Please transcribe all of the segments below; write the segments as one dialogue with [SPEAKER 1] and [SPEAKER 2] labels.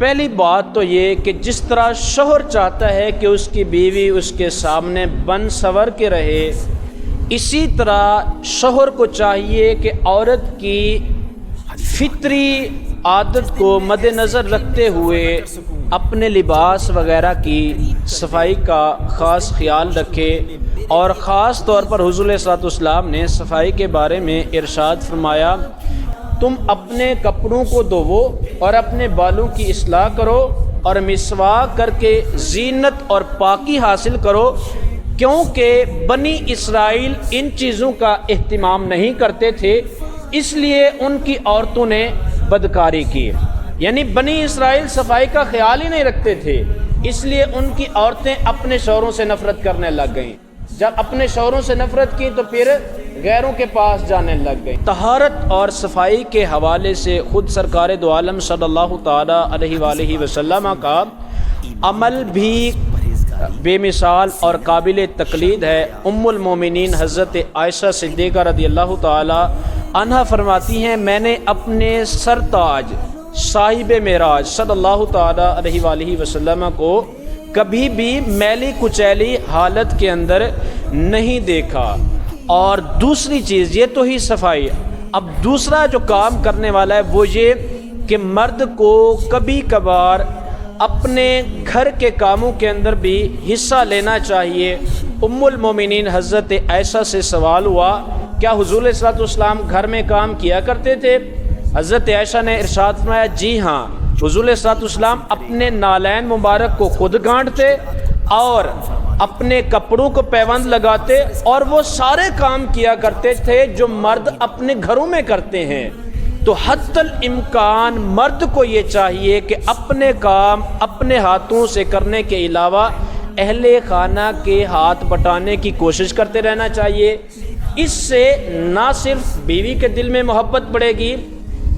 [SPEAKER 1] پہلی بات تو یہ کہ جس طرح شوہر چاہتا ہے کہ اس کی بیوی اس کے سامنے بن سنور کے رہے، اسی طرح شوہر کو چاہیے کہ عورت کی فطری عادت کو مد نظر رکھتے ہوئے اپنے لباس وغیرہ کی صفائی کا خاص خیال رکھے، اور خاص طور پر حضور صلی اللہ علیہ وسلم نے صفائی کے بارے میں ارشاد فرمایا، تم اپنے کپڑوں کو دھوو اور اپنے بالوں کی اصلاح کرو اور مسواک کر کے زینت اور پاکی حاصل کرو، کیونکہ بنی اسرائیل ان چیزوں کا اہتمام نہیں کرتے تھے، اس لیے ان کی عورتوں نے بدکاری کی۔ یعنی بنی اسرائیل صفائی کا خیال ہی نہیں رکھتے تھے، اس لیے ان کی عورتیں اپنے شوہروں سے نفرت کرنے لگ گئیں۔ جب اپنے شوہروں سے نفرت کی تو پھر غیروں کے پاس جانے لگ گئیں۔ طہارت اور صفائی کے حوالے سے خود سرکار دو عالم صلی اللہ تعالی علیہ وآلہ وسلم کا عمل بھی بے مثال اور قابل تقلید ہے۔ ام المومنین حضرت عائشہ صدیقہ رضی اللہ تعالی عنہا فرماتی ہیں، میں نے اپنے سرتاج صاحب معراج صلی اللہ تعالی علیہ وآلہ وسلم کو کبھی بھی میلی کچیلی حالت کے اندر نہیں دیکھا۔ اور دوسری چیز یہ تو ہی صفائی، اب دوسرا جو کام کرنے والا ہے وہ یہ کہ مرد کو کبھی کبھار اپنے گھر کے کاموں کے اندر بھی حصہ لینا چاہیے۔ ام المومنین حضرت عائشہ سے سوال ہوا، کیا حضور صلی اللہ علیہ وسلم گھر میں کام کیا کرتے تھے؟ حضرت عائشہ نے ارشاد فرمایا، جی ہاں، حضور صلی اللہ علیہ وسلم اپنے نالین مبارک کو خود گانٹھتے اور اپنے کپڑوں کو پیوند لگاتے، اور وہ سارے کام کیا کرتے تھے جو مرد اپنے گھروں میں کرتے ہیں۔ تو حتی الامکان مرد کو یہ چاہیے کہ اپنے کام اپنے ہاتھوں سے کرنے کے علاوہ اہل خانہ کے ہاتھ بٹانے کی کوشش کرتے رہنا چاہیے۔ اس سے نہ صرف بیوی کے دل میں محبت بڑھے گی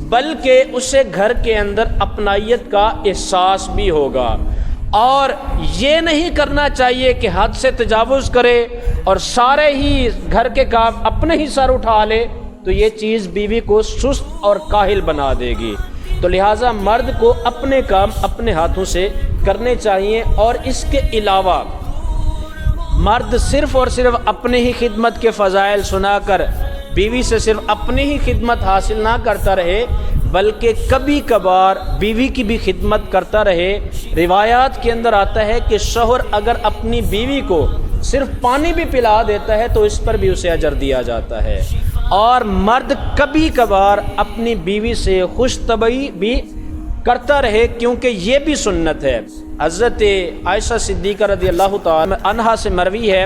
[SPEAKER 1] بلکہ اسے گھر کے اندر اپنائیت کا احساس بھی ہوگا، اور یہ نہیں کرنا چاہیے کہ حد سے تجاوز کرے اور سارے ہی گھر کے کام اپنے ہی سر اٹھا لے، تو یہ چیز بیوی کو سست اور کاہل بنا دے گی۔ تو لہٰذا مرد کو اپنے کام اپنے ہاتھوں سے کرنے چاہیے، اور اس کے علاوہ مرد صرف اور صرف اپنے ہی خدمت کے فضائل سنا کر بیوی سے صرف اپنی ہی خدمت حاصل نہ کرتا رہے بلکہ کبھی کبھار بیوی کی بھی خدمت کرتا رہے۔ روایات کے اندر آتا ہے کہ شوہر اگر اپنی بیوی کو صرف پانی بھی پلا دیتا ہے تو اس پر بھی اسے اجر دیا جاتا ہے، اور مرد کبھی کبھار اپنی بیوی سے خوش طبعی بھی کرتا رہے، کیونکہ یہ بھی سنت ہے۔ حضرت عائشہ صدیقہ رضی اللہ تعالی عنہا سے مروی ہے،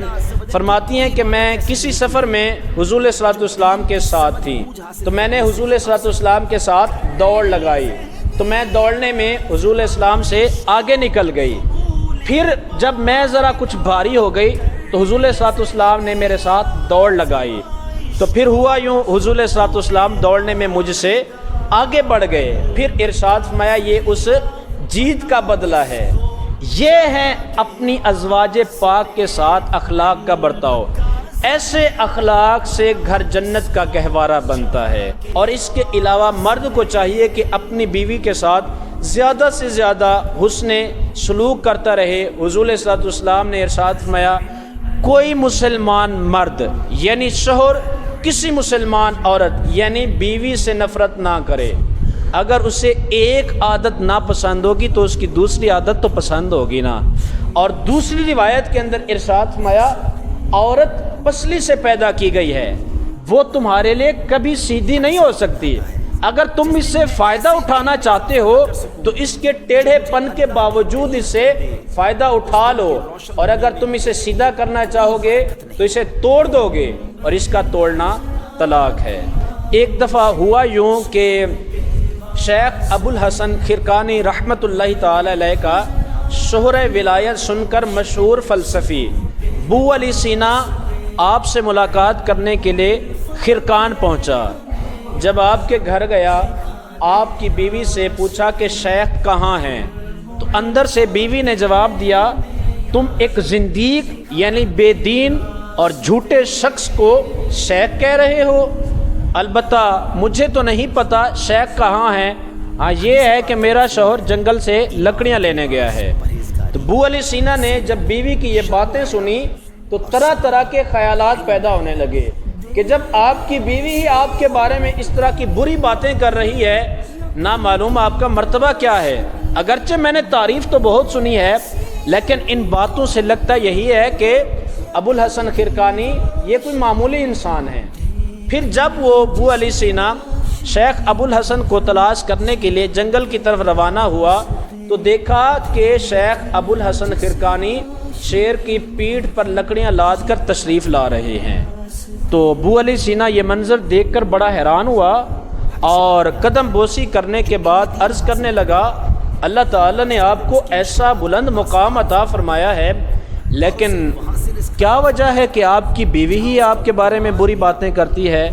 [SPEAKER 1] فرماتی ہیں کہ میں کسی سفر میں حضور صلی اللہ علیہ وسلم کے ساتھ تھی، تو میں نے حضور صلی اللہ علیہ وسلم کے ساتھ دوڑ لگائی، تو میں دوڑنے میں حضور علیہ السلام سے آگے نکل گئی۔ پھر جب میں ذرا کچھ بھاری ہو گئی تو حضور صلی اللہ علیہ وسلم نے میرے ساتھ دوڑ لگائی، تو پھر ہوا یوں، حضور صلی اللہ علیہ وسلم دوڑنے میں مجھ سے آگے بڑھ گئے۔ پھر ارشاد فرمایا، یہ اس جیت کا بدلہ ہے۔ یہ ہے اپنی ازواج پاک کے ساتھ اخلاق کا برتاؤ۔ ایسے اخلاق سے گھر جنت کا گہوارہ بنتا ہے۔ اور اس کے علاوہ مرد کو چاہیے کہ اپنی بیوی کے ساتھ زیادہ سے زیادہ حسن سلوک کرتا رہے۔ حضور صلی اللہ علیہ وسلم نے ارشاد فرمایا، کوئی مسلمان مرد یعنی شوہر کسی مسلمان عورت یعنی بیوی سے نفرت نہ کرے۔ اگر اسے ایک عادت نہ پسند ہوگی تو اس کی دوسری عادت تو پسند ہوگی نا۔ اور دوسری روایت کے اندر ارشاد فرمایا، عورت پسلی سے پیدا کی گئی ہے، وہ تمہارے لیے کبھی سیدھی نہیں ہو سکتی۔ اگر تم اس سے فائدہ اٹھانا چاہتے ہو تو اس کے ٹیڑھے پن کے باوجود اس سے فائدہ اٹھا لو، اور اگر تم اسے سیدھا کرنا چاہو گے تو اسے توڑ دو گے، اور اس کا توڑنا طلاق ہے۔ ایک دفعہ ہوا یوں کہ شیخ ابو الحسن خرقانی رحمۃ اللہ تعالی علیہ کا شہرہ ولایت سن کر مشہور فلسفی بو علی سینا آپ سے ملاقات کرنے کے لیے خرقان پہنچا۔ جب آپ کے گھر گیا، آپ کی بیوی سے پوچھا کہ شیخ کہاں ہیں، تو اندر سے بیوی نے جواب دیا، تم ایک زندیق یعنی بے دین اور جھوٹے شخص کو شیخ کہہ رہے ہو؟ البتہ مجھے تو نہیں پتہ شیخ کہاں ہیں، ہاں یہ ہے کہ میرا شوہر جنگل سے لکڑیاں لینے گیا ہے۔ تو ابو علی سینا نے جب بیوی کی یہ باتیں سنی تو طرح طرح کے خیالات پیدا ہونے لگے کہ جب آپ کی بیوی ہی آپ کے بارے میں اس طرح کی بری باتیں کر رہی ہے، نہ معلوم آپ کا مرتبہ کیا ہے۔ اگرچہ میں نے تعریف تو بہت سنی ہے، لیکن ان باتوں سے لگتا یہی ہے کہ ابو الحسن خرقانی یہ کوئی معمولی انسان ہے۔ پھر جب وہ ابو علی سینا شیخ ابو الحسن کو تلاش کرنے کے لیے جنگل کی طرف روانہ ہوا تو دیکھا کہ شیخ ابو الحسن خرقانی شیر کی پیٹھ پر لکڑیاں لاد کر تشریف لا رہے ہیں۔ تو ابو علی سینا یہ منظر دیکھ کر بڑا حیران ہوا اور قدم بوسی کرنے کے بعد عرض کرنے لگا، اللہ تعالیٰ نے آپ کو ایسا بلند مقام عطا فرمایا ہے، لیکن کیا وجہ ہے کہ آپ کی بیوی ہی آپ کے بارے میں بری باتیں کرتی ہے؟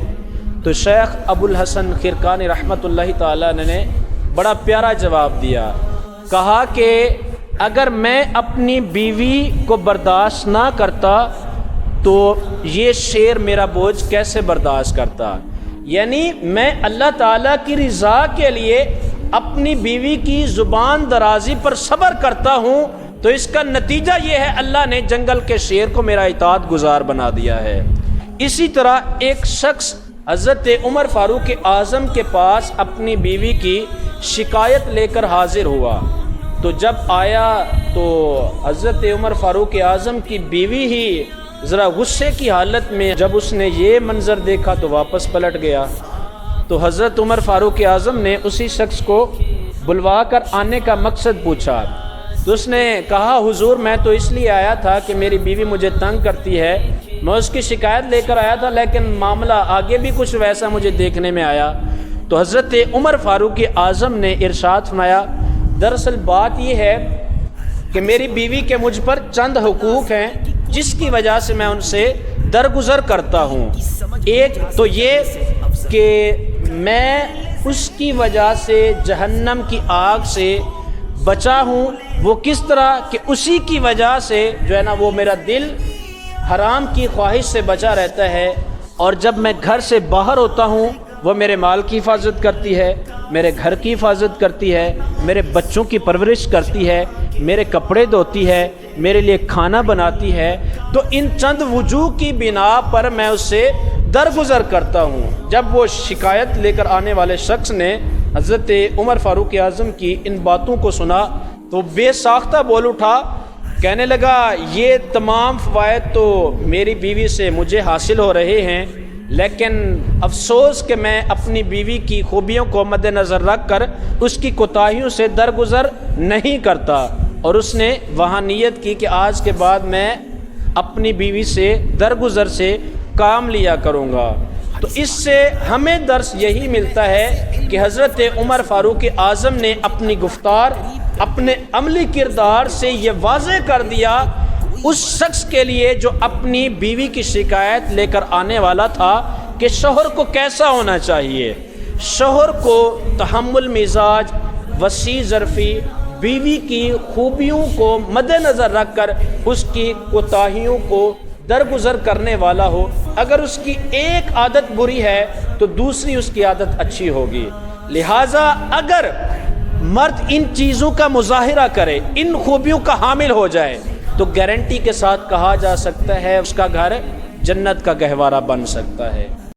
[SPEAKER 1] تو شیخ ابو الحسن خرقانی رحمۃ اللہ تعالیٰ نے بڑا پیارا جواب دیا، کہا کہ اگر میں اپنی بیوی کو برداشت نہ کرتا تو یہ شیر میرا بوجھ کیسے برداشت کرتا؟ یعنی میں اللہ تعالیٰ کی رضا کے لیے اپنی بیوی کی زبان درازی پر صبر کرتا ہوں، تو اس کا نتیجہ یہ ہے اللہ نے جنگل کے شیر کو میرا اطاعت گزار بنا دیا ہے۔ اسی طرح ایک شخص حضرت عمر فاروق اعظم کے پاس اپنی بیوی کی شکایت لے کر حاضر ہوا، تو جب آیا تو حضرت عمر فاروق اعظم کی بیوی ہی ذرا غصے کی حالت میں جب اس نے یہ منظر دیکھا تو واپس پلٹ گیا۔ تو حضرت عمر فاروق اعظم نے اسی شخص کو بلوا کر آنے کا مقصد پوچھا، تو اس نے کہا حضور میں تو اس لیے آیا تھا کہ میری بیوی مجھے تنگ کرتی ہے، میں اس کی شکایت لے کر آیا تھا، لیکن معاملہ آگے بھی کچھ ویسا مجھے دیکھنے میں آیا۔ تو حضرت عمر فاروق اعظم نے ارشاد فرمایا، دراصل بات یہ ہے کہ میری بیوی کے مجھ پر چند حقوق ہیں جس کی وجہ سے میں ان سے درگزر کرتا ہوں۔ ایک تو یہ کہ میں اس کی وجہ سے جہنم کی آگ سے بچا ہوں۔ وہ کس طرح کہ اسی کی وجہ سے جو ہے نا وہ میرا دل حرام کی خواہش سے بچا رہتا ہے، اور جب میں گھر سے باہر ہوتا ہوں وہ میرے مال کی حفاظت کرتی ہے، میرے گھر کی حفاظت کرتی ہے، میرے بچوں کی پرورش کرتی ہے، میرے کپڑے دھوتی ہے، میرے لیے کھانا بناتی ہے۔ تو ان چند وجوہ کی بنا پر میں اس سے درگزر کرتا ہوں۔ جب وہ شکایت لے کر آنے والے شخص نے حضرت عمر فاروق اعظم کی ان باتوں کو سنا تو بے ساختہ بول اٹھا، کہنے لگا یہ تمام فوائد تو میری بیوی سے مجھے حاصل ہو رہے ہیں، لیکن افسوس کہ میں اپنی بیوی کی خوبیوں کو مد نظر رکھ کر اس کی کوتاہیوں سے درگزر نہیں کرتا۔ اور اس نے وہاں نیت کی کہ آج کے بعد میں اپنی بیوی سے درگزر سے کام لیا کروں گا۔ تو اس سے ہمیں درس یہی ملتا ہے کہ حضرت عمر فاروق اعظم نے اپنی گفتار، اپنے عملی کردار سے یہ واضح کر دیا اس شخص کے لیے جو اپنی بیوی کی شکایت لے کر آنے والا تھا کہ شوہر کو کیسا ہونا چاہیے۔ شوہر کو تحمل مزاج، وسیع ظرفی، بیوی کی خوبیوں کو مد نظر رکھ کر اس کی کوتاہیوں کو درگزر کرنے والا ہو۔ اگر اس کی ایک عادت بری ہے تو دوسری اس کی عادت اچھی ہوگی۔ لہٰذا اگر مرد ان چیزوں کا مظاہرہ کرے، ان خوبیوں کا حامل ہو جائے، تو گارنٹی کے ساتھ کہا جا سکتا ہے اس کا گھر جنت کا گہوارہ بن سکتا ہے۔